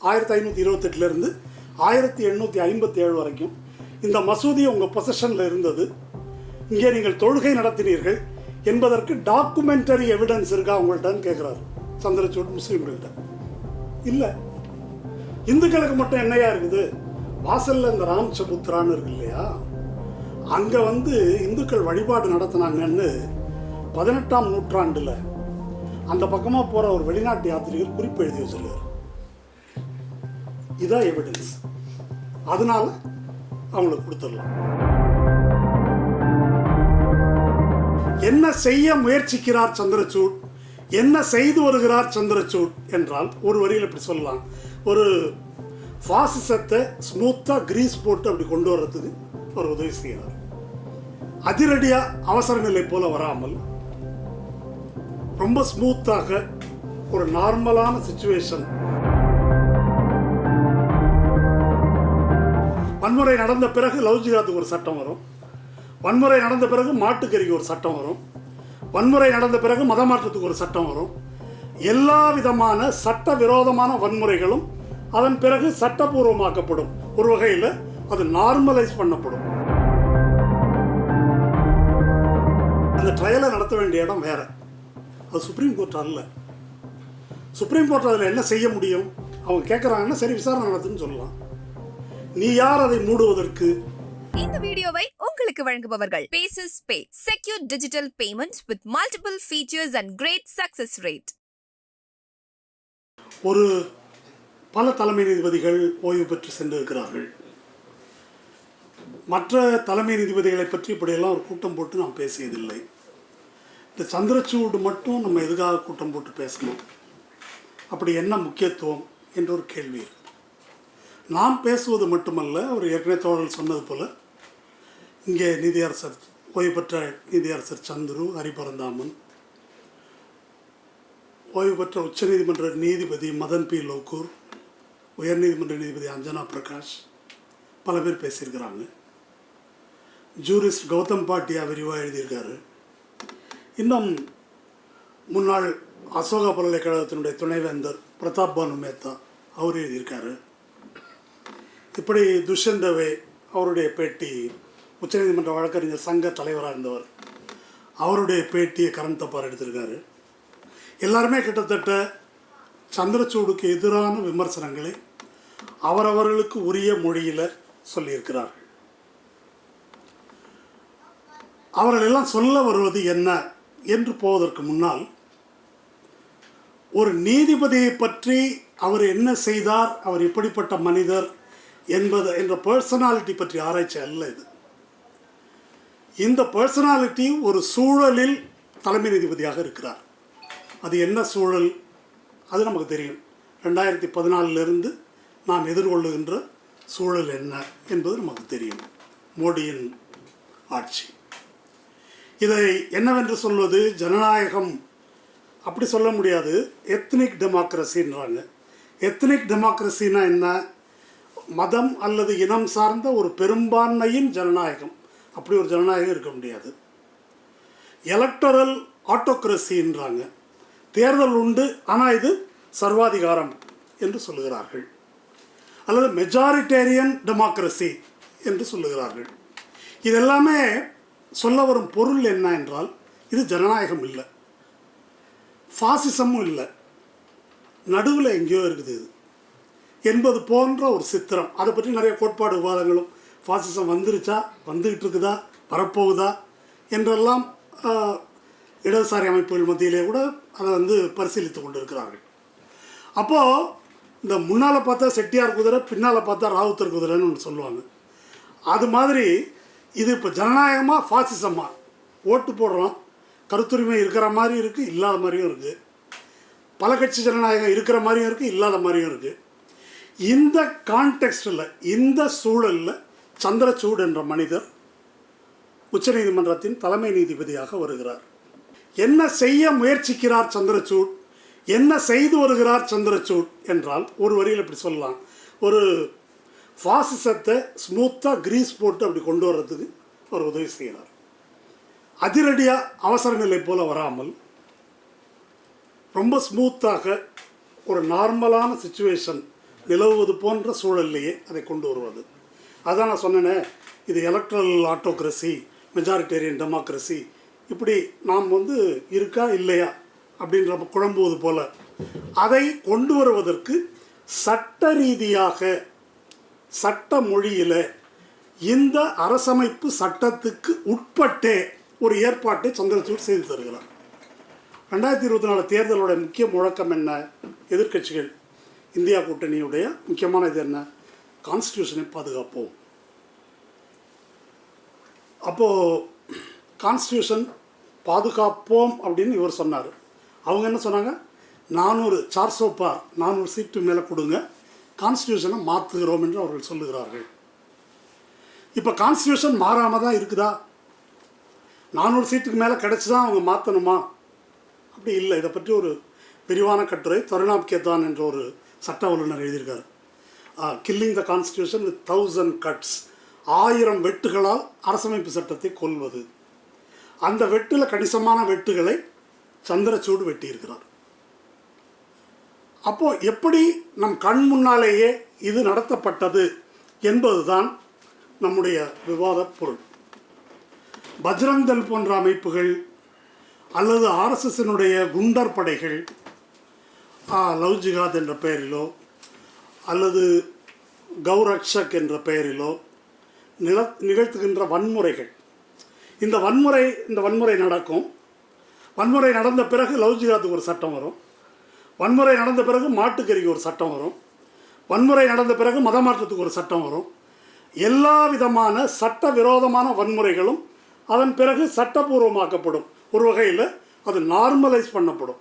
1528 1857 வரைக்கும் இந்த மசூதி உங்கள் பொசஷனில் இருந்தது, இங்கே நீங்கள் தொழுகை நடத்தினீர்கள் என்பதற்கு டாக்குமெண்டரி எவிடன்ஸ் இருக்கா உங்கள்கிட்டன்னு கேட்குறாரு சந்திரசூட் முஸ்லீம்கள்கிட்ட. இல்லை, இந்துக்களுக்கு மட்டும் என்னையா இருக்குது? வாசலில் இந்த ராம் சபுத்ரான்னு இருக்கு இல்லையா, அங்கே இந்துக்கள் வழிபாடு நடத்தினாங்கன்னு 18ஆம் நூற்றாண்டில் அந்த பக்கமாக போகிற ஒரு வெளிநாட்டு யாத்திரிகர் குறிப்பு எழுதி வச்சிருக்காரு. இதான் எவிடன்ஸ். அதனால அவங்களுக்கு கொடுத்துடலாம். என்ன செய்ய முயற்சிக்கிறார் சந்திரசூட், என்ன செய்து வருகிறார் சந்திரசூட் என்றால் ஒரு வரியில் இப்படி சொல்லலாம். ஒரு பாசிசத்தை ஸ்மூத்தாக கிரீஸ் போட்டு அப்படி கொண்டு வர்றதுக்கு ஒரு உதவி செய்கிறார். அதிரடியாக அவசர நிலை போல வராமல் ரொம்ப ஸ்மூத்தாக ஒரு நார்மலான சிச்சுவேஷன். வன்முறை நடந்த பிறகு லவ் ஜிஹாதுக்கு ஒரு சட்டம் வரும், வன்முறை நடந்த பிறகு மாட்டுக்கறிக்கு ஒரு சட்டம் வரும், வன்முறை நடந்த பிறகு மதமாற்றத்துக்கு ஒரு சட்டம் வரும். எல்லா விதமான சட்ட விரோதமான வன்முறைகளும் அதன் பிறகு சட்டபூர்வமாக்கப்படும். ஒரு வகையில் அது நார்மலைஸ் பண்ணப்படும். அந்த ட்ரையலை நடத்த வேண்டிய இடம் வேற, அது சுப்ரீம் கோர்ட் அல்ல. சுப்ரீம் கோர்ட் அதில் என்ன செய்ய முடியும்? அவங்க கேட்குறாங்கன்னா சரி விசாரணை நடத்துன்னு சொல்லலாம். நீ யார் அதை மூடுவதற்கு? இந்த வீடியோவை உங்களுக்கு வழங்குபவர்கள் Paces Pay, secure digital payments with multiple features and great success rate. ஒரு பல தலைமை நீதிபதிகள் ஓய்வு பெற்று சென்றிருக்கிறார்கள். மற்ற தலைமை நீதிபதிகளை பற்றி இப்படியெல்லாம் ஒரு கூட்டம் போட்டு நாம் பேசியதில்லை. இந்த சந்திரசூட் மட்டும் நம்ம எதுக்காக கூட்டம் போட்டு பேசணும், அப்படி என்ன முக்கியத்துவம் என்ற ஒரு கேள்வி இருக்கு. நாம் பேசுவது மட்டுமல்ல, அவர் ஏற்கனவே தோழர்கள் சொன்னது போல் இங்கே நீதியரசர் ஓய்வு பெற்ற நீதியரசர் சந்துரு, ஹரிபரந்தாமன், ஓய்வு பெற்ற உச்சநீதிமன்ற நீதிபதி மதன் பி லோக்கூர், உயர்நீதிமன்ற நீதிபதி அஞ்சனா பிரகாஷ், பல பேர் பேசியிருக்கிறாங்க. ஜூரிஸ்ட் கௌதம் பாட்டியா விரிவாக எழுதியிருக்காரு. இன்னும் முன்னாள் அசோகா பல்கலைக்கழகத்தினுடைய துணைவேந்தர் பிரதாப் பானு மேத்தா அவர் எழுதியிருக்காரு. இப்படி துஷ்யந்த் தவே அவருடைய பேட்டி, உச்சநீதிமன்ற வழக்கறிஞர் சங்க தலைவராக இருந்தவர், அவருடைய பேட்டியை கரண் தப்பார் எடுத்திருக்காரு. எல்லாருமே கிட்டத்தட்ட சந்திரசூடுக்கு எதிரான விமர்சனங்களை அவரவர்களுக்கு உரிய மொழியில் சொல்லியிருக்கிறார்கள். அவர்கள் எல்லாம் சொல்ல வருவது என்ன என்று போவதற்கு முன்னால் ஒரு நீதிபதியை பற்றி அவர் என்ன செய்தார், அவர் எப்படிப்பட்ட மனிதர் என்ற பர்சனாலிட்டி பற்றி ஆராய்ச்சி அல்ல இது. இந்த பர்சனாலிட்டி ஒரு சூழலில் தலைமை நீதிபதியாக இருக்கிறார். அது என்ன சூழல், அது நமக்கு தெரியும். 2014 நாம் எதிர்கொள்ளுகின்ற சூழல் என்ன என்பது நமக்கு தெரியும். மோடியின் ஆட்சி. இதை என்னவென்று சொல்வது? ஜனநாயகம் அப்படி சொல்ல முடியாது, எத்னிக் டெமோக்ரஸின்றாங்க. எத்னிக் டெமோக்ரஸின்னா என்ன? மதம் அல்லது இனம் சார்ந்த ஒரு பெரும்பான்மையின் ஜனநாயகம். அப்படி ஒரு ஜனநாயகம் இருக்க முடியாது. எலக்டரல் ஆட்டோக்ரஸின்றாங்க. தேர்தல் உண்டு, ஆனால் இது சர்வாதிகாரம் என்று சொல்லுகிறார்கள். அல்லது மெஜாரிட்டேரியன் டெமோக்ரஸி என்று சொல்லுகிறார்கள். இதெல்லாமே சொல்ல வரும் பொருள் என்ன என்றால், இது ஜனநாயகம் இல்லை, ஃபாசிசமும் இல்லை, நடுவில் எங்கேயோ இருக்குது இது என்பது போன்ற ஒரு சித்திரம். அதை பற்றி நிறைய கோட்பாடு விவாதங்களும், ஃபாசிசம் வந்துருச்சா, வந்துக்கிட்டு இருக்குதா, வரப்போகுதா என்றெல்லாம் இடதுசாரி அமைப்புகள் மத்தியிலே கூட அதை பரிசீலித்து கொண்டு இருக்கிறார்கள். அப்போது இந்த முன்னால் பார்த்தா செட்டியார் குதிரை, பின்னால் பார்த்தா ராவுத்தர் குதிரைன்னு ஒன்று சொல்லுவாங்க. அது மாதிரி இது இப்போ ஜனநாயகமாக ஃபாசிசமாக ஓட்டு போடுறோம். கருத்துரிமை இருக்கிற மாதிரி இருக்குது, இல்லாத மாதிரியும் இருக்குது. பல கட்சி ஜனநாயகம் இருக்கிற மாதிரியும் இருக்குது, இல்லாத மாதிரியும் இருக்குது. இந்த கான்டெக்ஸ்டில், இந்த சூழலில் சந்திரசூட் என்ற மனிதர் உச்சநீதிமன்றத்தின் தலைமை நீதிபதியாக வருகிறார். என்ன செய்ய முயற்சிக்கிறார் சந்திரசூட், என்ன செய்து வருகிறார் சந்திரசூட் என்றால் ஒரு வரியில் இப்படி சொல்லலாம். ஒரு ஃபாசிசத்தை ஸ்மூத்தாக கிரீஸ் போட்டு அப்படி கொண்டு வர்றதுக்கு ஒரு உதவி செய்கிறார். அதிரடியாக அவசர நிலை போல் வராமல் ரொம்ப ஸ்மூத்தாக ஒரு நார்மலான சிச்சுவேஷன் நிலவுவது போன்ற சூழல்லையே அதை கொண்டு வருவது. அதான் நான் சொன்னேனே, இது எலக்ட்ரல் ஆட்டோக்ரஸி, மெஜாரிட்டேரியன் டெமோக்ரஸி, இப்படி நாம் இருக்கா இல்லையா அப்படின்ற குழம்புவது போல அதை கொண்டு வருவதற்கு சட்ட ரீதியாக சட்ட மொழியில் இந்த அரசமைப்பு சட்டத்துக்கு உட்பட்டே ஒரு ஏற்பாட்டை சந்திரசூட் செய்து தருகிறார். 2024 தேர்தலோட முக்கிய முழக்கம் என்ன? எதிர்க்கட்சிகள் இந்தியா கூட்டணியுடைய முக்கியமான இது என்ன? கான்ஸ்டியூஷனை பாதுகாப்போம். அப்போது கான்ஸ்டியூஷன் பாதுகாப்போம் அப்படின்னு இவர் சொன்னார். அவங்க என்ன சொன்னாங்க? 400 சீட்டு மேலே கொடுங்க, கான்ஸ்டியூஷனை மாற்றுகிறோம் என்று அவர்கள் சொல்லுகிறார்கள். இப்போ கான்ஸ்டியூஷன் மாறாமல் தான் இருக்குதா? 400 சீட்டுக்கு மேலே கிடச்சி தான் அவங்க மாற்றணுமா? அப்படி இல்லை. இதை பற்றி ஒரு விரிவான கட்டுரை தருணாப் கேதான் என்ற ஒரு சட்ட வல்லுநர் எழுதியிருக்கார். Killing the constitution with 1000 cuts, 1000 வெட்டுகளால் அரசமைப்பு சட்டத்தை கொல்வது. அந்த வெட்டில் கணிசமான வெட்டுகளை சந்திரசூட் வெட்டியிருக்கிறார். அப்போது எப்படி நம் கண் முன்னாலேயே இது நடத்தப்பட்டது என்பதுதான் நம்முடைய விவாத பொருள். பஜ்ரங் தள் போன்ற அமைப்புகள் அல்லது ஆர்எஸ்எஸ்னுடைய குண்டர் படைகள் லவ் ஜிகாத் என்ற பெயரிலோ அல்லது கௌரக்ஷக் என்ற பெயரிலோ நிகழ்த்துகின்ற வன்முறைகள், இந்த வன்முறை நடக்கும். வன்முறை நடந்த பிறகு லவ் ஜிகாத்துக்கு ஒரு சட்டம் வரும். வன்முறை நடந்த பிறகு மாட்டுக்கறிக்கு ஒரு சட்டம் வரும். வன்முறை நடந்த பிறகு மதமாற்றத்துக்கு ஒரு சட்டம் வரும். எல்லா விதமான சட்ட விரோதமான வன்முறைகளும் அதன் பிறகு சட்டபூர்வமாக்கப்படும். ஒரு வகையில் அது நார்மலைஸ் பண்ணப்படும்,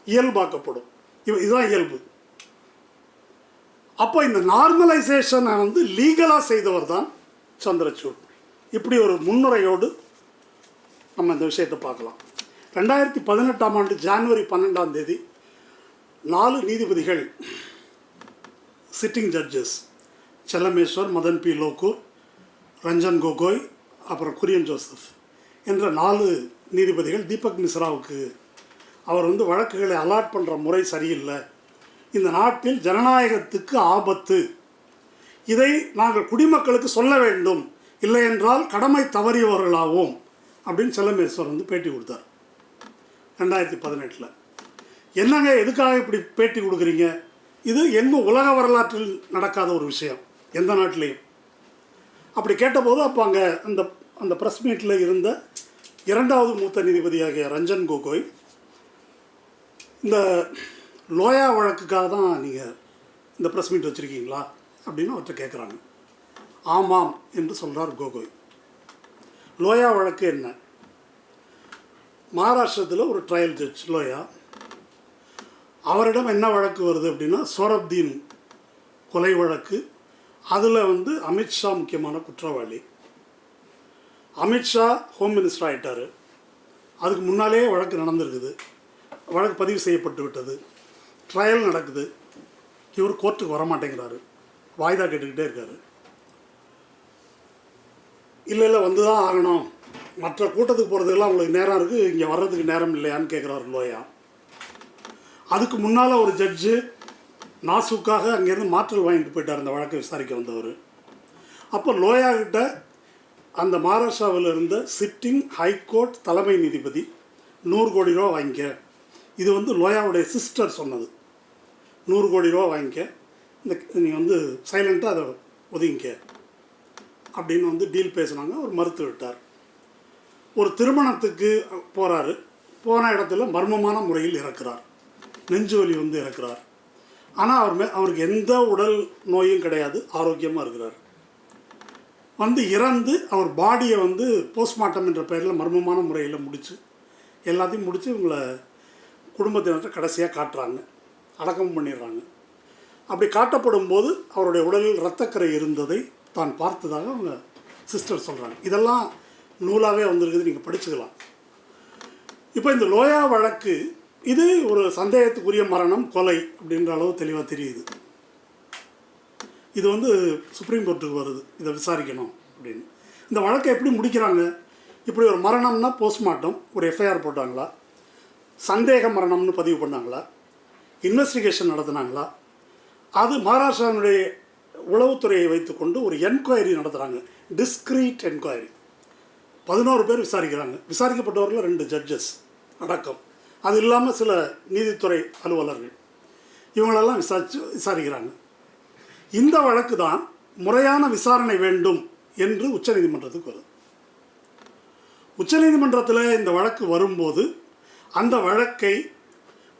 இயல்பாக்கப்படும். இதுதான் இயல்பு. அப்போ இந்த நார்மலைசேஷனை லீகலாக செய்தவர் தான் சந்திரசூட். இப்படி ஒரு முன்னுரையோடு நம்ம இந்த விஷயத்தை பார்க்கலாம். 2018ஆம் ஆண்டு ஜனவரி 12ஆம் தேதி 4 நீதிபதிகள், sitting judges, Chelameswar, Madan B Lokur, Ranjan Gogoi, அப்புறம் குரியன் ஜோசப் என்ற 4 நீதிபதிகள் தீபக் மிஸ்ராவுக்கு அவர் வழக்குகளை அலாட் பண்ணுற முறை சரியில்லை, இந்த நாட்டில் ஜனநாயகத்துக்கு ஆபத்து, இதை நாங்கள் குடிமக்களுக்கு சொல்ல வேண்டும், இல்லை என்றால் கடமை தவறியவர்களாவோம் அப்படின்னு செல்லமேஸ்வர் பேட்டி கொடுத்தார் 2018. என்னங்க, எதுக்காக இப்படி பேட்டி கொடுக்குறீங்க? இது எங்கும் உலக வரலாற்றில் நடக்காத ஒரு விஷயம், எந்த நாட்டிலையும். அப்படி கேட்டபோது அப்போ அங்கே அந்த ப்ரெஸ் மீட்டில் இருந்த 2வது மூத்த நீதிபதியாகிய ரஞ்சன் கோகோய், இந்த லோயா வழக்குக்காக தான் நீங்கள் இந்த ப்ரெஸ் மீட் வச்சுருக்கீங்களா அப்படின்னு அவர்கிட்ட கேட்குறாங்க. ஆமாம் என்று சொல்கிறார் கோகோய். லோயா வழக்கு என்ன? மகாராஷ்டிரத்தில் ஒரு ட்ரையல் ஜட்ஜ் லோயா, அவரிடம் என்ன வழக்கு வருது அப்படின்னா சோரப்தீன் கொலை வழக்கு. அதில் அமித்ஷா முக்கியமான குற்றவாளி. அமித்ஷா ஹோம் மினிஸ்டர் ஆகிட்டார். அதுக்கு முன்னாலே வழக்கு நடந்திருக்குது, வழக்கு பதிவு செய்யப்பட்டு விட்டது, ட்ரையல் நடக்குது. இவர் கோர்ட்டுக்கு வரமாட்டேங்கிறாரு, வாய்தா கேட்டுக்கிட்டே இருக்காரு. இல்லை வந்து தான் ஆகணும், மற்ற கூட்டத்துக்கு போகிறதுக்கெல்லாம் உங்களுக்கு நேரம் இருக்குது, இங்கே வர்றதுக்கு நேரம் இல்லையான்னு கேட்குறாரு லோயா. அதுக்கு முன்னால் ஒரு ஜட்ஜு நாசுக்காக அங்கேருந்து மாற்றல் வாங்கிட்டு போயிட்டார் அந்த வழக்கை விசாரிக்க வந்தவர். அப்போ லோயா கிட்ட அந்த மகாராஷ்டிராவில் இருந்த சிட்டிங் ஹைகோர்ட் தலைமை நீதிபதி 100 கோடி ரூபா வாங்கிக்க, இது லோயாவுடைய சிஸ்டர் சொன்னது, 100 கோடி ரூபா வாங்கிக்க, நீ சைலண்ட்டாக அதை ஒதுங்கிக்க அப்படின்னு டீல் பேசுனாங்க. அவர் மறுத்து விட்டார். ஒரு திருமணத்துக்கு போகிறாரு, போன இடத்துல மர்மமான முறையில் இறக்குறார், நெஞ்சு வலி இறக்குறார். ஆனால் அவருக்கு எந்த உடல் நோயும் கிடையாது, ஆரோக்கியமாக இருக்கிறார். இறந்து அவர் பாடியை போஸ்ட்மார்ட்டம் என்ற பெயரில் மர்மமான முறையில் முடித்து எல்லாத்தையும் முடித்து இவங்களை குடும்பத்தினர்கிட்ட கடைசியாக காட்டுறாங்க, அடக்கம் பண்ணிடுறாங்க. அப்படி காட்டப்படும் போது அவருடைய உடலில் இரத்தக்கரை இருந்ததை தான் பார்த்ததாக அவங்க சிஸ்டர் சொல்கிறாங்க. இதெல்லாம் நூலாகவே வந்திருக்குது, நீங்கள் படிச்சுக்கலாம். இப்போ இந்த லோயா வழக்கு இது ஒரு சந்தேகத்துக்குரிய மரணம், கொலை அப்படின்ற அளவு தெளிவாக தெரியுது. இது சுப்ரீம் கோர்ட்டுக்கு வருது, இதை விசாரிக்கணும் அப்படின்னு. இந்த வழக்கை எப்படி முடிக்கிறாங்க? இப்படி ஒரு மரணம்னா போஸ்ட்மார்ட்டம், ஒரு எஃப்ஐஆர் போட்டாங்களா, சந்தேக மரணம்னு பதிவு பண்ணாங்களா, இன்வெஸ்டிகேஷன் நடத்துனாங்களா, அது மகாராஷ்டிராவினுடைய உளவுத்துறையை வைத்துக்கொண்டு ஒரு என்கொயரி நடத்துகிறாங்க, டிஸ்க்ரீட் என்கொயரி. 11 பேர் விசாரிக்கிறாங்க. விசாரிக்கப்பட்டவர்கள் 2 ஜட்ஜஸ் அடக்கம். அது இல்லாமல் சில நீதித்துறை அலுவலர்கள், இவங்களெல்லாம் விசாரிக்கிறாங்க. இந்த வழக்கு தான் முறையான விசாரணை வேண்டும் என்று உச்சநீதிமன்றத்துக்கு வருது. உச்சநீதிமன்றத்தில் இந்த வழக்கு வரும்போது அந்த வழக்கை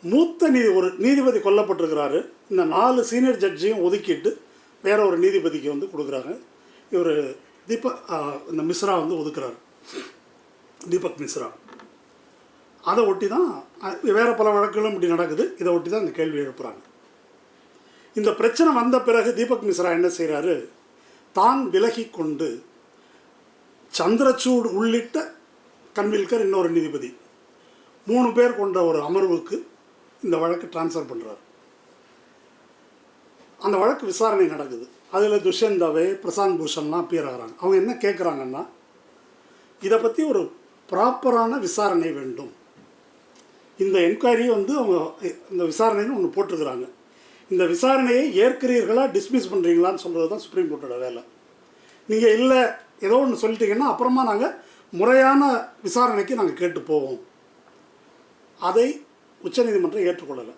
மூத்த ஒரு நீதிபதி கொல்லப்பட்டிருக்கிறாரு, இந்த 4 சீனியர் ஜட்ஜையும் ஒதுக்கிட்டு வேற ஒரு நீதிபதிக்கு வந்து கொடுக்குறாங்க. இவர் இந்த மிஸ்ரா வந்து ஒதுக்குறாரு, தீபக் மிஸ்ரா. அதை ஒட்டி தான் வேறு பல வழக்குகளும் இப்படி நடக்குது. இதை ஒட்டி தான் இந்த கேள்வி எழுப்புகிறாங்க. இந்த பிரச்சனை வந்த பிறகு தீபக் மிஸ்ரா என்ன செய்கிறாரு, தான் விலகி கொண்டு சந்திரசூட் உள்ளிட்ட கன்வில்கர் இன்னொரு நீதிபதி 3 பேர் கொண்ட ஒரு அமர்வுக்கு இந்த வழக்கு ட்ரான்ஸ்ஃபர் பண்ணுறாரு. அந்த வழக்கு விசாரணை நடக்குது. அதில் துஷ்யந்த் தவே, பிரசாந்த் பூஷன்லாம் அப்பியர் ஆகிறாங்க. அவங்க என்ன கேட்குறாங்கன்னா, இதை பற்றி ஒரு ப்ராப்பரான விசாரணை வேண்டும். இந்த என்கொயரி வந்து அவங்க இந்த விசாரணைன்னு ஒன்று போட்டிருக்கிறாங்க. இந்த விசாரணையை ஏற்கிறீர்களா டிஸ்மிஸ் பண்ணுறீங்களான்னு சொல்கிறது தான் சுப்ரீம் கோர்ட்டோட வேலை. நீங்கள் இல்லை ஏதோ ஒன்று சொல்லிட்டீங்கன்னா அப்புறமா நாங்கள் முறையான விசாரணைக்கு நாங்கள் கேட்டு போவோம். அதை உச்சநீதிமன்றம் ஏற்றுக்கொள்ளலை.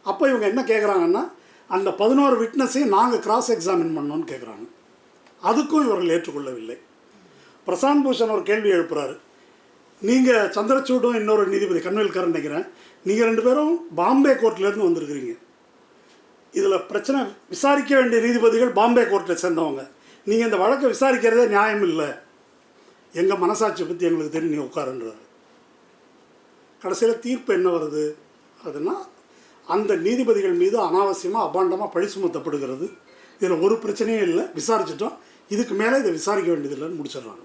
அப்போ இவங்க என்ன கேட்குறாங்கன்னா, அந்த 11 விட்னஸையும் நாங்கள் கிராஸ் எக்ஸாமின் பண்ணோன்னு கேட்குறாங்க. அதுக்கும் இவர்கள் ஏற்றுக்கொள்ளவில்லை. பிரசாந்த் பூஷன் ஒரு கேள்வி எழுப்புறாரு, நீங்கள் சந்திரசூடும் இன்னொரு நீதிபதி கன்வில்கர் நினைக்கிறேன், நீங்கள் 2 பேரும் பாம்பே கோர்ட்லேருந்து வந்திருக்கிறீங்க. இதில் பிரச்சனை விசாரிக்க வேண்டிய நீதிபதிகள் பாம்பே கோர்ட்டை சேர்ந்தவங்க. நீங்கள் இந்த வழக்கை விசாரிக்கிறதே நியாயம் இல்லை, எங்கள் மனசாட்சியை பற்றி எங்களுக்கு தெரியும், நீ உட்காருன்றார். கடைசியில் தீர்ப்பு என்ன வருது, அதுனா அந்த நீதிபதிகள் மீது அனாவசியமாக அபாண்டமாக பழி சுமத்தப்படுகிறது. இதில் ஒரு பிரச்சனையும் இல்லை, விசாரிச்சிட்டோம், இதுக்கு மேலே இதை விசாரிக்க வேண்டியதில்லைன்னு முடிச்சிடுறாங்க.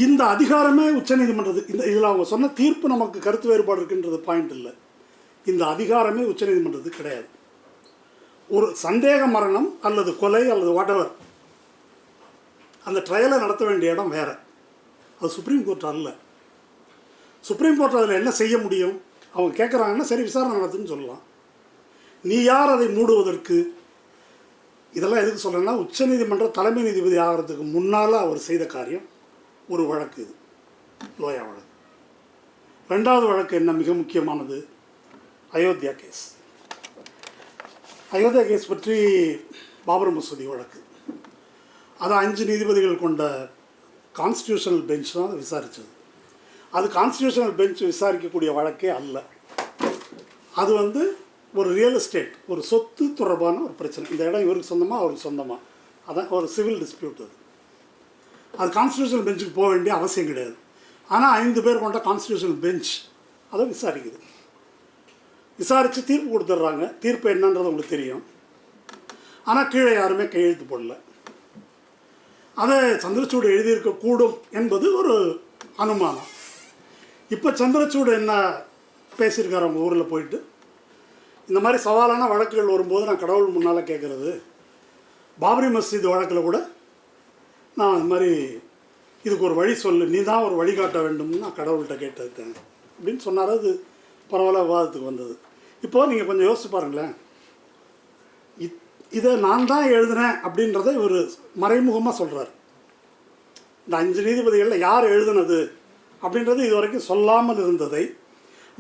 இந்த அதிகாரமே உச்சநீதிமன்றத்துக்கு, இதில் அவங்க சொன்ன தீர்ப்பு நமக்கு கருத்து வேறுபாடு இருக்குன்றது பாயிண்ட் இல்லை. இந்த அதிகாரமே உச்சநீதிமன்றத்துக்கு கிடையாது. ஒரு சந்தேக மரணம் அல்லது கொலை அல்லது வாட்டவர், அந்த ட்ரையலை நடத்த வேண்டிய இடம் வேறு, அது சுப்ரீம் கோர்ட் அல்ல. சுப்ரீம் கோர்ட் அதில் என்ன செய்ய முடியும்? அவங்க கேட்குறாங்கன்னா சரி விசாரணை நடத்துன்னு சொல்லலாம். நீ யார் அதை மூடுவதற்கு? இதெல்லாம் எதுக்கு சொல்கிறேன்னா, உச்சநீதிமன்ற தலைமை நீதிபதி ஆகிறதுக்கு முன்னால் அவர் செய்த காரியம் ஒரு வழக்கு, இது லோயா வழக்கு. 2வது வழக்கு என்ன மிக முக்கியமானது, அயோத்தியா கேஸ். அயோத்தியா கேஸ் பற்றி பாபர் மசூதி வழக்கு. அது 5 நீதிபதிகள் கொண்ட கான்ஸ்டியூஷனல் பெஞ்ச் தான் விசாரித்தது. அது கான்ஸ்டியூஷனல் பெஞ்ச் விசாரிக்கக்கூடிய வழக்கே அல்ல. அது வந்து ஒரு ரியல் எஸ்டேட், ஒரு சொத்து தொடர்பான ஒரு பிரச்சனை. இந்த இடம் இவருக்கு சொந்தமாக அவருக்கு சொந்தமாக, அதான் ஒரு சிவில் டிஸ்பியூட். அது கான்ஸ்டியூஷனல் பெஞ்சுக்கு போக வேண்டிய அவசியம் கிடையாது. ஆனால் 5 பேர் கொண்ட கான்ஸ்டியூஷனல் பெஞ்ச் அதை விசாரிக்குது. விசாரித்து தீர்ப்பு கொடுத்துட்றாங்க. தீர்ப்பு என்னன்றது உங்களுக்கு தெரியும். ஆனால் கீழே யாருமே கையெழுத்து போடல. அதை சந்திரசூடு எழுதியிருக்கக்கூடும் என்பது ஒரு அனுமானம். இப்போ சந்திரசூடு என்ன பேசியிருக்காரு அவங்க ஊரில் போயிட்டு, இந்த மாதிரி சவாலான வழக்குகள் வரும்போது நான் கடவுள் முன்னால் கேட்குறது, பாபரி மஸ்ஜித் வழக்கில் கூட நான் இது மாதிரி இதுக்கு ஒரு வழி சொல்லு, நீ தான் ஒரு வழிகாட்ட வேண்டும்னு நான் கடவுள்கிட்ட கேட்டிருக்கேன் அப்படின்னு சொன்னார். அது பரவாயில்ல, விவாதத்துக்கு வந்தது. இப்போது நீங்கள் கொஞ்சம் யோசிச்சு பாருங்களேன், இதை நான் தான் எழுதினேன் அப்படின்றத இவர் மறைமுகமாக சொல்கிறார். இந்த 5 நீதிபதிகளில் யார் எழுதுனது அப்படின்றது இது வரைக்கும் சொல்லாமல் இருந்ததை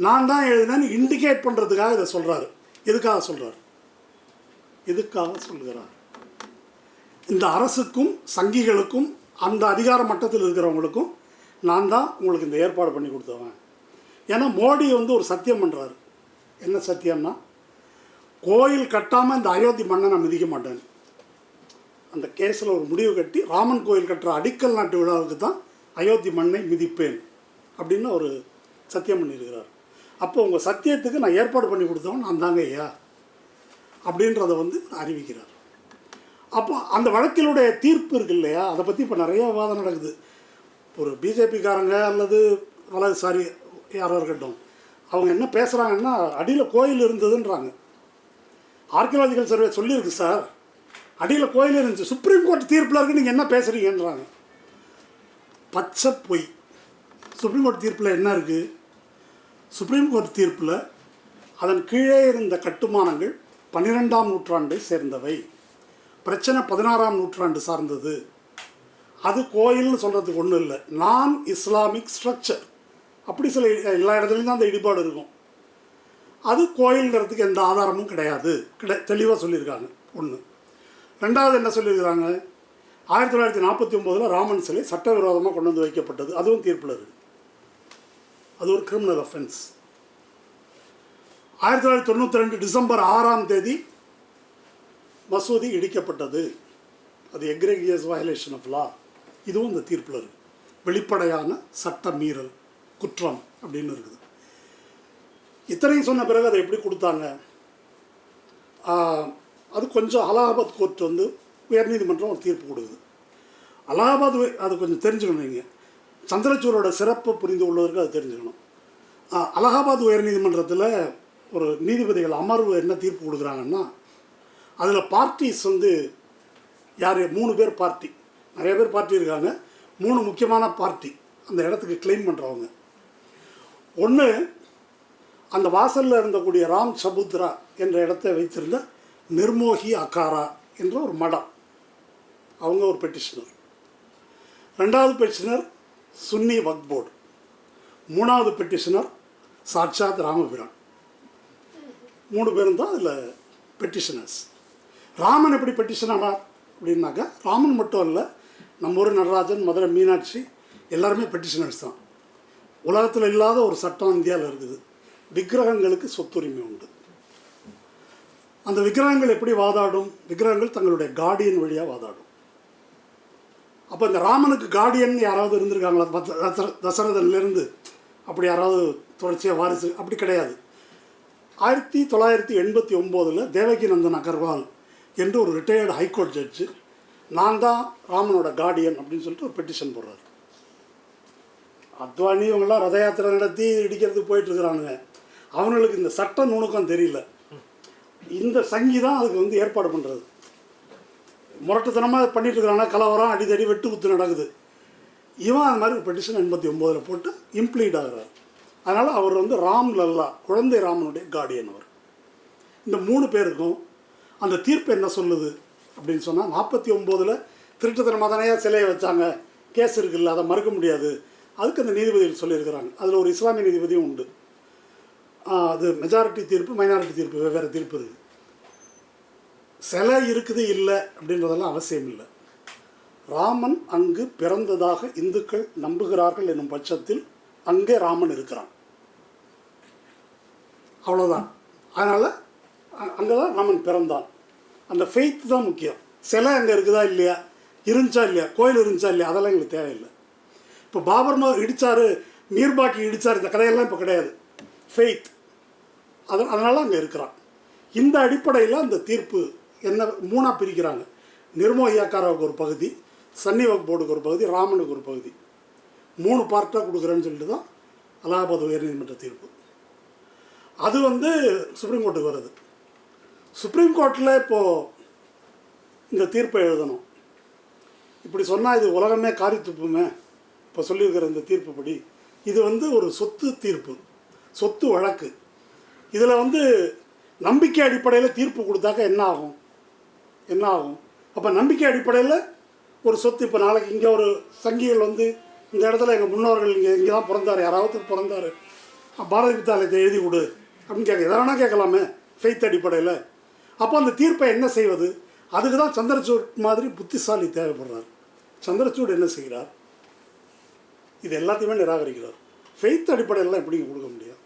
நான் தான் எழுதினேன்னு இண்டிகேட் பண்ணுறதுக்காக இதை சொல்கிறாரு. எதுக்காக சொல்கிறார்? சொல்கிறார், இந்த அரசுக்கும் சங்கிகளுக்கும் அந்த அதிகார மட்டத்தில் இருக்கிறவங்களுக்கும் நான் தான் உங்களுக்கு இந்த ஏற்பாடு பண்ணி கொடுத்தவன். ஏன்னா மோடி வந்து ஒரு சத்தியம் பண்ணுறாரு. என்ன சத்தியம்னா, கோயில் கட்டாமல் இந்த அயோத்தி மண்ணை நான் மிதிக்க மாட்டேன். அந்த கேஸில் ஒரு முடிவு கட்டி ராமன் கோயில் கட்டுற அடிக்கல் நாட்டு விழாவுக்கு தான் அயோத்தி மண்ணை மிதிப்பேன் அப்படின்னு ஒரு சத்தியம் பண்ணியிருக்கிறார். அப்போ உங்கள் சத்தியத்துக்கு நான் ஏற்பாடு பண்ணி கொடுத்தவன் நான் தாங்க ஐயா அப்படின்றத வந்து அறிவிக்கிறார். அப்போ அந்த வழக்கினுடைய தீர்ப்பு இருக்கு இல்லையா, அதை பற்றி இப்போ நிறைய விவாதம் நடக்குது. ஒரு பிஜேபிக்காரங்க அல்லது வலதுசாரி யாரோ இருக்கட்டும், அவங்க என்ன பேசுகிறாங்கன்னா, அடியில் கோயில் இருந்ததுன்றாங்க. ஆர்கியலாஜிக்கல் சர்வே சொல்லியிருக்கு சார், அடியில் கோயில் இருந்துச்சு, சுப்ரீம் கோர்ட் தீர்ப்பில் இருக்குது, நீங்கள் என்ன பேசுகிறீங்கன்றாங்க. பச்சை பொய். சுப்ரீம் கோர்ட் தீர்ப்பில் என்ன இருக்குது? சுப்ரீம் கோர்ட் தீர்ப்பில் அதன் கீழே இருந்த கட்டுமானங்கள் 12ஆம் நூற்றாண்டை சேர்ந்தவை. பிரச்சனை 16ஆம் நூற்றாண்டு சார்ந்தது. அது கோயில்னு சொல்கிறதுக்கு ஒன்றும் இல்லை, நான் இஸ்லாமிக் ஸ்ட்ரக்சர். அப்படி சில எல்லா இடத்துலையும் தான் அந்த இடிபாடு இருக்கும். அது கோயில்ங்கிறதுக்கு எந்த ஆதாரமும் கிடையாது, தெளிவாக சொல்லியிருக்காங்க. ஒன்று. ரெண்டாவது என்ன சொல்லியிருக்கிறாங்க, 1949 ராமன் சிலை சட்டவிரோதமாக கொண்டு வந்து வைக்கப்பட்டது. அதுவும் தீர்ப்பில் இருக்குது. அது ஒரு கிரிமினல் அஃபென்ஸ். 1992 டிசம்பர் 6ஆம் தேதி மசூதி இடிக்கப்பட்டது. அது எக்ரெகியஸ் வயலேஷன் ஆஃப் லா. இதுவும் இந்த தீர்ப்பில் இருக்குது. வெளிப்படையான சட்ட மீறல் குற்றம் அப்படின்னு இருக்குது. இத்தனையும் சொன்ன பிறகு அதை எப்படி கொடுத்தாங்க? அது கொஞ்சம் அலகாபாத் கோர்ட் வந்து உயர்நீதிமன்றம் ஒரு தீர்ப்பு கொடுக்குது. அலகாபாத் அது கொஞ்சம் தெரிஞ்சுக்கணும். நீங்கள் சந்திரசூடோட சிறப்பை புரிந்து கொள்வதற்கு அது தெரிஞ்சுக்கணும். அலகாபாத் உயர்நீதிமன்றத்தில் ஒரு நீதிபதிகள் அமர்வு என்ன தீர்ப்பு கொடுக்குறாங்கன்னா, அதில் பார்ட்டிஸ் வந்து யார், 3 பேர் பார்ட்டி. நிறைய பேர் பார்ட்டி இருக்காங்க. 3 முக்கியமான பார்ட்டி அந்த இடத்துக்கு கிளைம் பண்ணுறவங்க. ஒன்று, அந்த வாசலில் இருந்தக்கூடிய ராம் சபுத்ரா என்ற இடத்தை வைத்திருந்த நிர்மோகி அகாரா என்ற ஒரு மடம், அவங்க ஒரு பெட்டிஷனர். 2வது பெட்டிஷனர் சுன்னி வக்ஃப் போர்டு. 3வது பெட்டிஷனர் சாட்சாத் ராமபிரான். 3 பேரும் தான் அதில் பெட்டிஷனர்ஸ். ராமன் எப்படி பெட்டிஷன் ஆனார் அப்படின்னாக்கா, ராமன் மட்டும் இல்லை, நம்ம ஊர் நடராஜன், மதுரை மீனாட்சி எல்லாருமே பெட்டிஷனர்ஸ் தான். உலகத்தில் இல்லாத ஒரு சட்டம் இந்தியாவில் இருக்குது. விக்கிரகங்களுக்கு சொத்துரிமை உண்டு. அந்த விக்கிரகங்கள் எப்படி வாதாடும்? விக்கிரகங்கள் தங்களுடைய கார்டியன் வழியாக வாதாடும். அப்போ இந்த ராமனுக்கு கார்டியன் யாராவது இருந்திருக்காங்களா? தசரதன்லேருந்து அப்படி யாராவது தொடர்ச்சியாக வாரிசு? அப்படி கிடையாது. 1989 தேவகி நந்தன் அகர்வால் என்று ஒரு ரிட்டையர்டு ஹைகோர்ட் ஜட்ஜு, நான் தான் ராமனோட கார்டியன் அப்படின்னு சொல்லிட்டு ஒரு பெட்டிஷன் போடுறாரு. அத்வானி இவங்கெல்லாம் ரத யாத்திரை நடத்தி இடிக்கிறதுக்கு போயிட்டுருக்குறானுங்க. அவங்களுக்கு இந்த சட்ட நுணுக்கம் தெரியல. இந்த சங்கி தான் அதுக்கு வந்து ஏற்பாடு பண்ணுறது. முரட்டுத்தனமாக பண்ணிட்டு இருக்கிறாங்க. கலவரம், அடிதடி, வெட்டு குத்து நடக்குது. இவன் அது மாதிரி ஒரு பெட்டிஷன் 89 போட்டு இம்ப்ளீட் ஆகிறார். அதனால் அவர் வந்து ராம் லல்லா, குழந்தை ராமனுடைய கார்டியன் அவர். இந்த 3 பேருக்கும் அந்த தீர்ப்பு என்ன சொல்லுது அப்படின்னு சொன்னால், 49 திருட்டுத்தனமாக தானே சிலையை வச்சாங்க, கேஸ் இருக்குல்ல, அதை மறுக்க முடியாது. அதுக்கு அந்த நீதிபதிகள் சொல்லியிருக்கிறாங்க. அதில் ஒரு இஸ்லாமிய நீதிபதியும் உண்டு. அது மெஜாரிட்டி தீர்ப்பு, மைனாரிட்டி தீர்ப்பு, வெவ்வேறு தீர்ப்பு இருக்குது. சிலை இருக்குது இல்லை அப்படின்றதெல்லாம் அவசியம் இல்லை. ராமன் அங்கு பிறந்ததாக இந்துக்கள் நம்புகிறார்கள் என்னும் பட்சத்தில் அங்கே ராமன் இருக்கிறான், அவ்வளோதான். அதனால் அங்கே தான் ராமன் பிறந்தான். அந்த ஃபெய்த் தான் முக்கியம். சிலை அங்கே இருக்குதா இல்லையா, இருந்துச்சா இல்லையா, கோயில் இருந்துச்சா இல்லையா, அதெல்லாம் எங்களுக்கு தேவையில்லை. இப்போ பாபர் இடித்தார், மீர்பாக்கி இடித்தார், இந்த கதையெல்லாம் இப்போ கிடையாது. ஃபெய்த் அதனால் அங்கே இருக்கிறான். இந்த அடிப்படையில் அந்த தீர்ப்பு என்ன 3ஆக பிரிக்கிறாங்க. நிர்மோகி அகாராவுக்கு ஒரு பகுதி, சன்னி வக்ஃப் போர்டுக்கு ஒரு பகுதி, ராமனுக்கு ஒரு பகுதி. 3 பார்ட்டாக கொடுக்குறேன்னு சொல்லிட்டு தான் அலகாபாத் உயர்நீதிமன்ற தீர்ப்பு. அது வந்து சுப்ரீம் கோர்ட்டுக்கு வருது. சுப்ரீம் கோர்ட்டில் இப்போது இந்த தீர்ப்பை எழுதணும். இப்படி சொன்னால் இது உலகமே காரி துப்புமே. இப்போ சொல்லியிருக்கிற இந்த தீர்ப்புப்படி இது வந்து ஒரு சொத்து தீர்ப்பு, சொத்து வழக்கு. இதில் வந்து நம்பிக்கை அடிப்படையில் தீர்ப்பு கொடுத்தாக்க என்ன ஆகும்? அப்போ நம்பிக்கை அடிப்படையில் ஒரு சொத்து, இப்போ நாளைக்கு இங்கே ஒரு சங்கிகள் வந்து இந்த இடத்துல எங்கள் முன்னோர்கள் இங்கே தான் பிறந்தார், யாராவது பிறந்தார், பாரதி வித்தாலயத்தை எழுதி கொடு அப்படின்னு கேட்க, எதை வேணால் கேட்கலாமே ஃபெய்த் அடிப்படையில். அப்போ அந்த தீர்ப்பை என்ன செய்வது? அதுக்கு தான் சந்திரசூட் மாதிரி புத்திசாலி தேவைப்படுறார். சந்திரசூட் என்ன செய்கிறார்? இது எல்லாத்தையுமே நிராகரிக்கிறார். ஃபெய்த் அடிப்படையிலாம் எப்படி கொடுக்க முடியும்?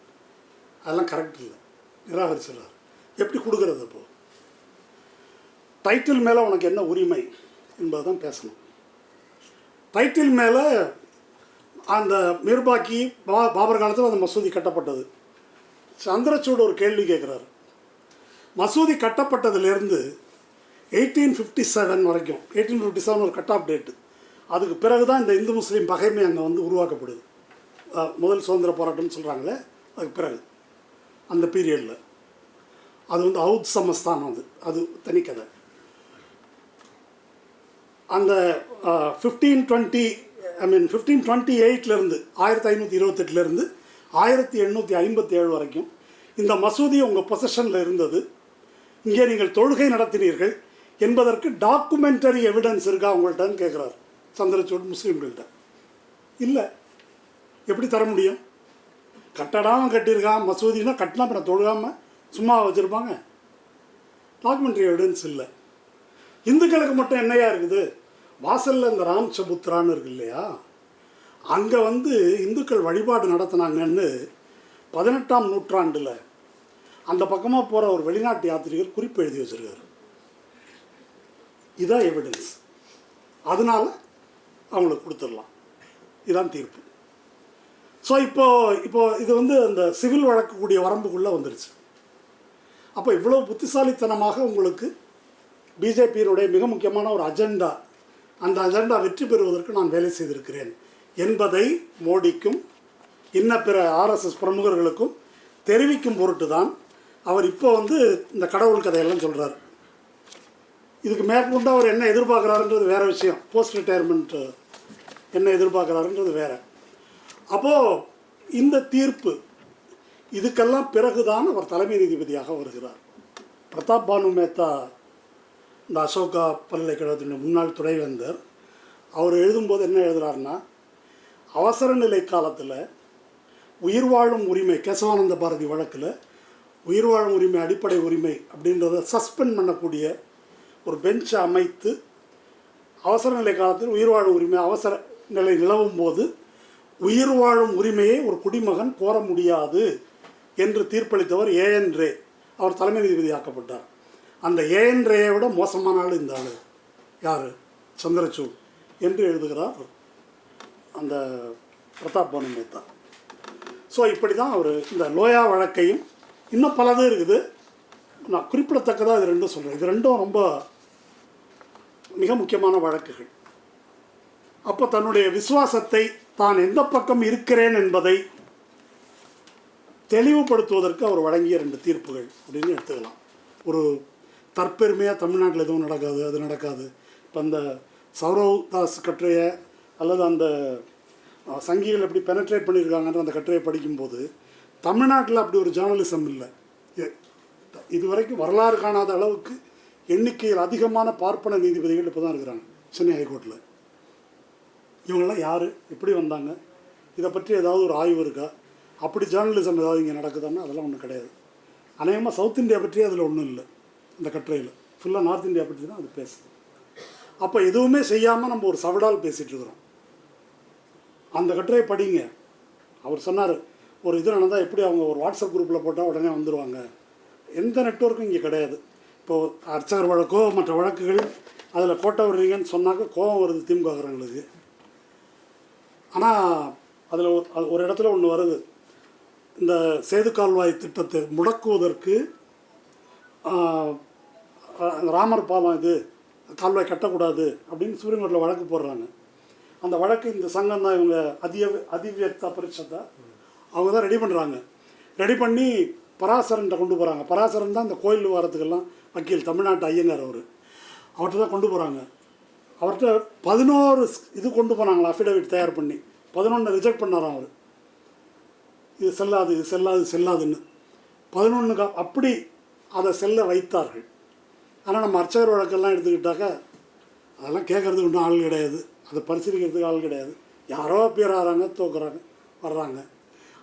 அதெல்லாம் கரெக்ட் இல்லை, நிராகரிச்சிடறார். எப்படி கொடுக்குறது? அப்போது டைட்டில் மேலே உனக்கு என்ன உரிமை என்பதை தான் பேசணும். டைட்டில் மேலே அந்த மீர்பாக்கி பாபர் காலத்தில் அந்த மசூதி கட்டப்பட்டது. சந்திரசூட் ஒரு கேள்வி கேட்குறாரு. மசூதி கட்டப்பட்டதுலேருந்து 1857 வரைக்கும், 1857 ஒரு கட் ஆஃப் டேட்டு. அதுக்கு பிறகு தான் இந்த இந்து முஸ்லீம் பகைமை அங்கே வந்து உருவாக்கப்படுது. முதல் சுதந்திர போராட்டம்னு சொல்கிறாங்களே, அதுக்கு பிறகு அந்த பீரியடில் அது வந்து அவுத் சமஸ்தானம். அது தனிக்கதை. அந்த 1528 1528 1828 1857 வரைக்கும் இந்த மசூதி உங்கள் பொசஷனில் இருந்தது, இங்கே நீங்கள் தொழுகை நடத்தினீர்கள் என்பதற்கு டாக்குமெண்டரி எவிடன்ஸ் இருக்கா உங்கள்கிட்டன்னு கேட்குறாரு சந்திரசூட் முஸ்லீம்கள்கிட்ட. இல்லை, எப்படி தர முடியும்? கட்டடாமல் கட்டியிருக்கான், மசூதினா கட்டினா அப்புறம் தொழுகாமல் சும்மா வச்சுருப்பாங்க. டாக்குமெண்ட்ரி எவிடன்ஸ் இல்லை. இந்துக்களுக்கு மட்டும் என்னையா இருக்குது? வாசலில் இந்த ராம் சபுத்ரான்னு இருக்கு இல்லையா, அங்கே இந்துக்கள் வழிபாடு நடத்தினாங்கன்னு 18ஆம் நூற்றாண்டில் அந்த பக்கமாக போகிற ஒரு வெளிநாட்டு யாத்திரிகர் குறிப்பு எழுதி வச்சுருக்காரு. இதான் எவிடன்ஸ். அதனால் அவங்களுக்கு கொடுத்துடலாம். இதான் தீர்ப்பு. ஸோ இப்போது இது அந்த சிவில் வழக்கக்கூடிய வரம்புக்குள்ளே வந்துருச்சு. அப்போ இவ்வளோ புத்திசாலித்தனமாக உங்களுக்கு பிஜேபியினுடைய மிக முக்கியமான ஒரு அஜெண்டா, அந்த அஜெண்டா வெற்றி பெறுவதற்கு நான் வேலை செய்திருக்கிறேன் என்பதை மோடிக்கும் இன்ன பிற ஆர்எஸ்எஸ் பிரமுகர்களுக்கும் தெரிவிக்கும் பொருட்டு தான் அவர் இப்போ இந்த கடவுள் கதையெல்லாம் சொல்கிறார். இதுக்கு மேற்கொண்டு அவர் என்ன எதிர்பார்க்குறாருன்றது வேறு விஷயம். போஸ்ட் ரிட்டையர்மெண்ட் என்ன எதிர்பார்க்குறாருன்றது வேறு. அப்போது இந்த தீர்ப்பு இதுக்கெல்லாம் பிறகுதான் அவர் தலைமை நீதிபதியாக வருகிறார். பிரதாப் பானு மேத்தா, இந்த அசோகா பல்கலைக்கழகத்தின் முன்னாள் துணைவேந்தர், அவர் எழுதும்போது என்ன எழுதுகிறாருன்னா, அவசர நிலை காலத்தில் உயிர் வாழும் உரிமை, கேசவானந்த பாரதி வழக்கில் உயிர் வாழும் உரிமை அடிப்படை உரிமை அப்படின்றத சஸ்பெண்ட் பண்ணக்கூடிய ஒரு பெஞ்சை அமைத்து, அவசர நிலை காலத்தில் உயிர் வாழும் உரிமை அவசர நிலை நிலவும் போது உயிர் வாழும் உரிமையை ஒரு குடிமகன் கோர முடியாது என்று தீர்ப்பளித்தவர் ஏஎன் ரே. அவர் தலைமை நீதிபதி ஆக்கப்பட்டார். அந்த ஏஎன் ரேயை விட மோசமான ஆள் இந்த ஆள். யார்? சந்திரசூட் என்று எழுதுகிறார் அந்த பிரதாப் பானு மேத்தா. ஸோ இப்படி தான் அவர் இந்த லோயா வழக்கையும், இன்னும் பலது இருக்குது, நான் குறிப்பிடத்தக்கதாக இது ரெண்டும் சொல்கிறேன். இது ரெண்டும் ரொம்ப மிக முக்கியமான வழக்குகள். அப்போ தன்னுடைய விசுவாசத்தை, தான் எந்த பக்கம் இருக்கிறேன் என்பதை தெளிவுபடுத்துவதற்கு அவர் வழங்கிய 2 தீர்ப்புகள் அப்படின்னு எடுத்துக்கலாம். ஒரு தற்பெருமையாக தமிழ்நாட்டில் எதுவும் நடக்காது, அது நடக்காது. இப்போ அந்த சௌரவ் தாஸ் கட்டுரையை அல்லது அந்த சங்கிகள் எப்படி பெனட்ரேட் பண்ணியிருக்காங்கன்ற அந்த கட்டுரையை படிக்கும்போது தமிழ்நாட்டில் அப்படி ஒரு ஜேர்னலிசம் இல்லை. இதுவரைக்கும் வரலாறு காணாத அளவுக்கு எண்ணிக்கையில் அதிகமான பார்ப்பன நீதிபதிகள் இப்போ தான் இருக்கிறாங்க சென்னை ஹைகோர்ட்டில். இவங்கெல்லாம் யார், எப்படி வந்தாங்க, இதை பற்றி ஏதாவது ஒரு ஆய்வு இருக்கா? அப்படி ஜேர்னலிசம் ஏதாவது இங்கே நடக்குதுன்னா அதெல்லாம் ஒன்றும் கிடையாது. அநேகமாக சவுத் இந்தியா பற்றி அதில் ஒன்றும் இல்லை. இந்த கட்டுரையில் ஃபுல்லாக நார்த் இந்தியா பற்றி தான் அது பேசுது. அப்போ எதுவுமே செய்யாமல் நம்ம ஒரு சவடால் பேசிகிட்டு இருக்கிறோம். அந்த கட்டுரையை படிங்க. அவர் சொன்னார், ஒரு இது நடந்தால் எப்படி அவங்க ஒரு வாட்ஸ்அப் குரூப்பில் போட்டால் உடனே வந்துடுவாங்க. எந்த நெட்வொர்க்கும் இங்கே கிடையாது. இப்போது அர்ச்சகர் வழக்கோ மற்ற வழக்குகள் அதில் கோட்டை விடுறீங்கன்னு சொன்னாக்க கோபம் வருது திமுககாரங்களுக்கு. ஆனால் அதில் ஒரு இடத்துல ஒன்று வருது, இந்த சேது கால்வாய் திட்டத்தை முடக்குவதற்கு ராமர் பாலம் இது கால்வாய் கட்டக்கூடாது அப்படின்னு சுப்ரீம் கோர்ட்டில் வழக்கு போடுறாங்க. அந்த வழக்கு இந்த சங்கம் தான், இவங்க அதிவியக்தா பரிஷத்தா, அவங்க தான் ரெடி பண்ணுறாங்க. ரெடி பண்ணி பராசரன்ட்ட கொண்டு போகிறாங்க. பராசரன் தான் இந்த கோயில் வாரத்துக்கெல்லாம் வக்கீல், தமிழ்நாட்டு ஐயங்கார் அவர். அவர்கிட்ட தான் கொண்டு போகிறாங்க. அவர்கிட்ட 11 இது கொண்டு போனாங்களா அஃபிடவிட் தயார் பண்ணி, 11 ரிஜெக்ட் பண்ணாராம் அவர். இது செல்லாது, இது செல்லாது, செல்லாதுன்னு 11 அப்படி அதை செல்ல வைத்தார்கள். ஆனால் நம்ம அர்ச்சகர் வழக்கெல்லாம் எடுத்துக்கிட்டாக்க அதெல்லாம் கேட்குறதுக்கு ஒன்றும் ஆள் கிடையாது, அதை பரிசீலிக்கிறதுக்கு ஆள் கிடையாது. யாரோ பேர் ஆகிறாங்க, தோக்குறாங்க, வர்றாங்க.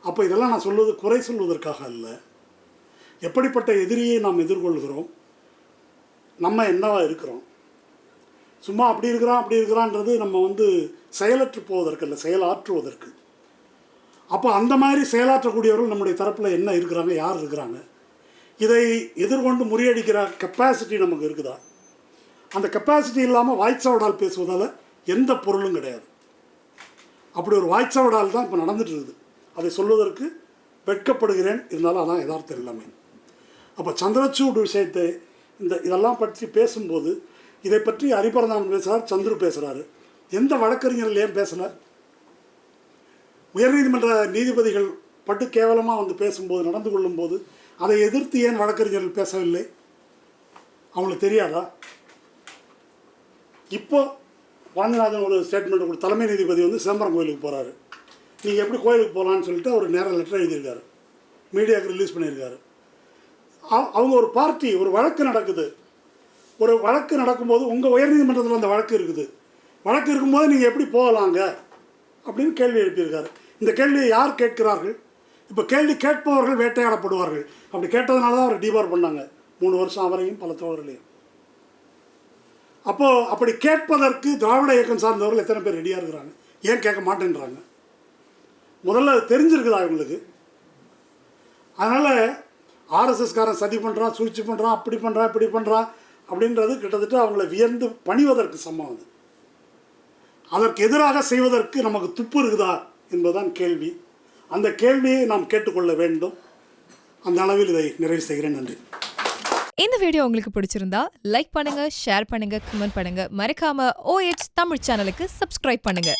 அப்போ இதெல்லாம் நான் சொல்வது குறை சொல்வதற்காக அல்ல. எப்படிப்பட்ட எதிரியை நாம் எதிர்கொள்கிறோம், நம்ம என்னவா இருக்கிறோம். சும்மா அப்படி இருக்கிறான்றது நம்ம செயலற்று போவதற்கு இல்லை, செயலாற்றுவதற்கு. அப்போ அந்த மாதிரி செயலாற்றக்கூடியவர்கள் நம்முடைய தரப்பில் என்ன இருக்கிறாங்க, யார் இருக்கிறாங்க, இதை எதிர்கொண்டு முறியடிக்கிற கெப்பாசிட்டி நமக்கு இருக்குதா? அந்த கெப்பாசிட்டி இல்லாமல் வாய்ச்சவடால் பேசுவதால் எந்த பொருளும் கிடையாது. அப்படி ஒரு வாய்ச்சவடால் தான் இப்போ நடந்துட்டு இருக்குது. அதை சொல்வதற்கு வெட்கப்படுகிறேன், இருந்தாலும் அதான் யதார்த்தம் எல்லாமே. அப்போ சந்திரசூட் விஷயத்தை இதெல்லாம் பற்றி பேசும்போது இதை பற்றி ஹரிபரந்தாமன் பேசுகிறார், சந்துரு பேசுகிறாரு. எந்த வழக்கறிஞர்கள் ஏன் பேசலை? உயர்நீதிமன்ற நீதிபதிகள் பட்டு கேவலமாக பேசும்போது, நடந்து கொள்ளும்போது அதை எதிர்த்து ஏன் வழக்கறிஞர்கள் பேசவில்லை? அவங்களுக்கு தெரியாதா? இப்போ வாஞ்சிநாதன் ஒரு ஸ்டேட்மெண்ட் கொடுத்து, தலைமை நீதிபதி சிதம்பரம் கோயிலுக்கு போகிறாரு, நீங்கள் எப்படி கோயிலுக்கு போகலான்னு சொல்லிட்டு அவர் நேராக லெட்டர் எழுதியிருக்காரு, மீடியாவுக்கு ரிலீஸ் பண்ணியிருக்காரு. அவங்க ஒரு பார்ட்டி, ஒரு வழக்கு நடக்குது. ஒரு வழக்கு நடக்கும்போது உங்கள் உயர்நீதிமன்றத்தில் அந்த வழக்கு இருக்குது. வழக்கு இருக்கும்போது நீங்கள் எப்படி போகலாங்க அப்படின்னு கேள்வி எழுப்பியிருக்காரு. இந்த கேள்வியை யார் கேட்கிறார்கள்? இப்போ கேள்வி கேட்பவர்கள் வேட்டையாடப்படுவார்கள். அப்படி கேட்டதுனால தான் அவர் டிபார் பண்ணாங்க 3 வருஷம், அவரையும் பல தோழர்களையும். அப்போது அப்படி கேட்பதற்கு திராவிட இயக்கம் சார்ந்தவர்கள் எத்தனை பேர் ரெடியாக இருக்கிறாங்க? ஏன் கேட்க மாட்டேன்றாங்க? முதல்ல அது தெரிஞ்சிருக்குதா இவங்களுக்கு? அதனால் ஆர்எஸ்எஸ்காரன் சதி பண்ணுறான், சூழ்ச்சி பண்ணுறான், அப்படி பண்ணுறான், இப்படி பண்ணுறான் அப்படின்றது கிட்டத்தட்ட அவங்கள வியந்து பணிவதற்கு சமம். அது அதற்கு எதிராக செய்வதற்கு நமக்கு துப்பு இருக்குதா என்பதுதான் கேள்வி. அந்த கேள்வியை நாம் கேட்டுக்கொள்ள வேண்டும். அந்த அளவில் இதை நிறைவு செய்கிறேன். நன்றி. இந்த வீடியோ உங்களுக்கு பிடிச்சிருந்தா லைக் பண்ணுங்க, ஷேர் பண்ணுங்க, கமெண்ட் பண்ணுங்க. மறக்காம OH தமிழ் சேனலுக்கு சப்ஸ்கிரைப் பண்ணுங்க.